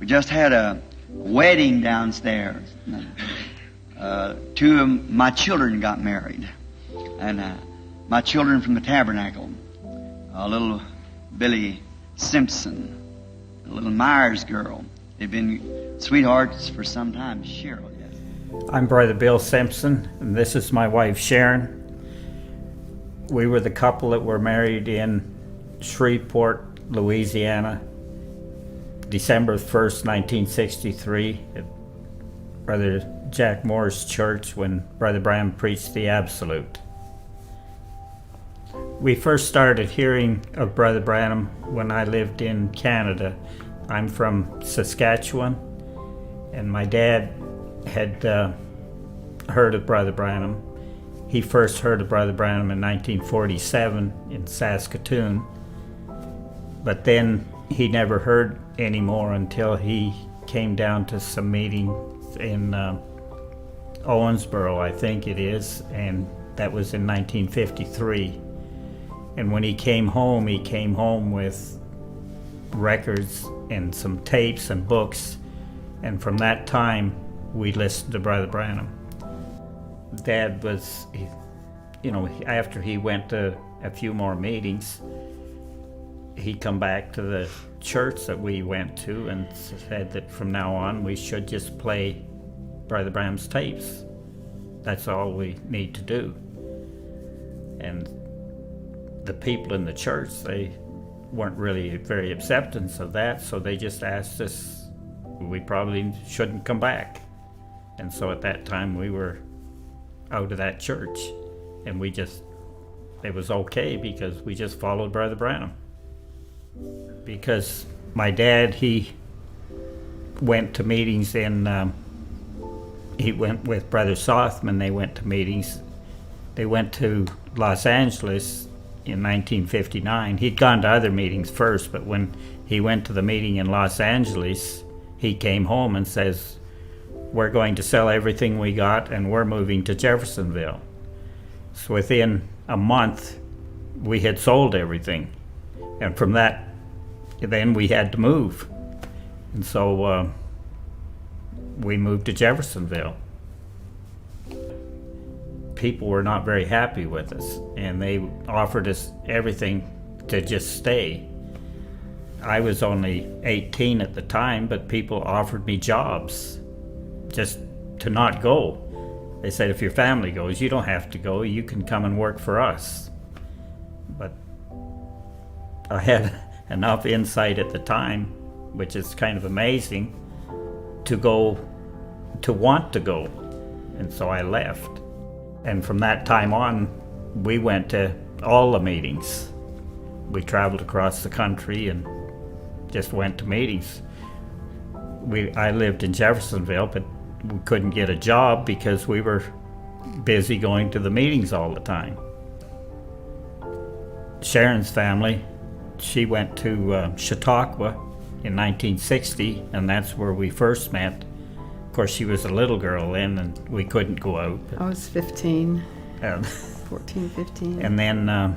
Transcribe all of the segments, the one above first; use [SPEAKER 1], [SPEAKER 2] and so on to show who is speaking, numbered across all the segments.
[SPEAKER 1] We just had a wedding downstairs. Two of my children got married. And my children from the tabernacle. Little Billy Simpson, a little Myers girl. They've been sweethearts for some time. Cheryl, yes.
[SPEAKER 2] I'm Brother Bill Simpson, and this is my wife Sharon. We were the couple that were married in Shreveport, Louisiana, December 1st, 1963, at Brother Jack Moore's church when Brother Branham preached the Absolute. We first started hearing of Brother Branham when I lived in Canada. I'm from Saskatchewan, and my dad had heard of Brother Branham. He first heard of Brother Branham in 1947 in Saskatoon, but then he never heard any more until he came down to some meetings in Owensboro, I think it is, and that was in 1953. And when he came home with records and some tapes and books, and from that time we listened to Brother Branham. Dad was, after he went to a few more meetings, he come back to the church that we went to and said that from now on we should just play Brother Branham's tapes. That's all we need to do. And the people in the church, they weren't really very accepting of that, so they just asked us we probably shouldn't come back. And so at that time we were out of that church, and it was okay because we just followed Brother Branham. Because my dad, he went to meetings he went with Brother Sothman, they went to meetings. They went to Los Angeles in 1959. He'd gone to other meetings first, but when he went to the meeting in Los Angeles, he came home and says, we're going to sell everything we got and we're moving to Jeffersonville. So within a month, we had sold everything. And from that, then we had to move. And so we moved to Jeffersonville. People were not very happy with us, and they offered us everything to just stay. I was only 18 at the time, but people offered me jobs just to not go. They said, if your family goes, you don't have to go, you can come and work for us. But I had enough insight at the time, which is kind of amazing, to want to go. And so I left. And from that time on, we went to all the meetings. We traveled across the country and just went to meetings. I lived in Jeffersonville, but we couldn't get a job because we were busy going to the meetings all the time. Sharon's family, she went to Chautauqua in 1960, and that's where we first met. Of course, she was a little girl then, and we couldn't go out.
[SPEAKER 3] I was 15, 14, 15.
[SPEAKER 2] And then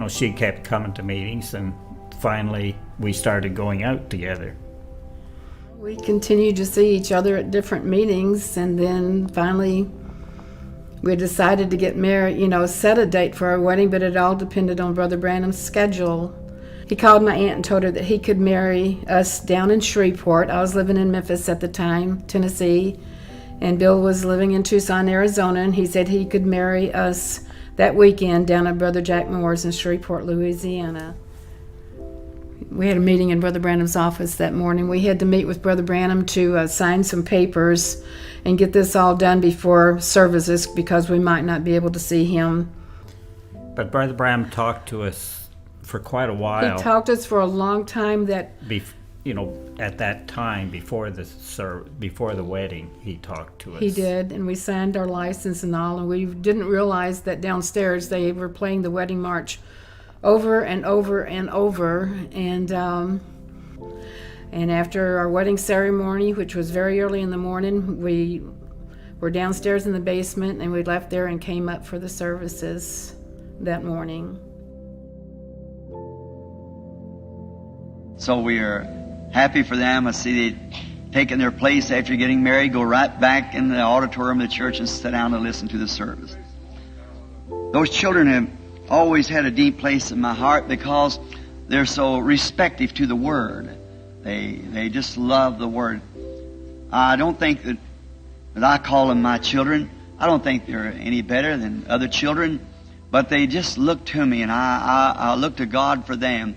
[SPEAKER 2] she kept coming to meetings, and finally we started going out together.
[SPEAKER 3] We continued to see each other at different meetings, and then finally we decided to get married, set a date for our wedding, but it all depended on Brother Branham's schedule. He called my aunt and told her that he could marry us down in Shreveport. I was living in Memphis at the time, Tennessee, and Bill was living in Tucson, Arizona, and he said he could marry us that weekend down at Brother Jack Moore's in Shreveport, Louisiana. We had a meeting in Brother Branham's office that morning. We had to meet with Brother Branham to sign some papers and get this all done before services because we might not be able to see him.
[SPEAKER 2] But Brother Branham talked to us for quite a while.
[SPEAKER 3] He talked to us for a long time.
[SPEAKER 2] At that time, before the wedding, he talked to us.
[SPEAKER 3] He did, and we signed our license and all, and we didn't realize that downstairs they were playing the wedding march over and over and over. And after our wedding ceremony, which was very early in the morning, we were downstairs in the basement, and we left there and came up for the services that morning.
[SPEAKER 1] So we are Happy for them. I see they taken their place after getting married, go right back in the auditorium of the church and sit down and listen to the service. Those children have always had a deep place in my heart because they're so respective to the Word. They just love the Word. I don't think that I call them my children. I don't think they're any better than other children, but they just look to me, and I look to God for them.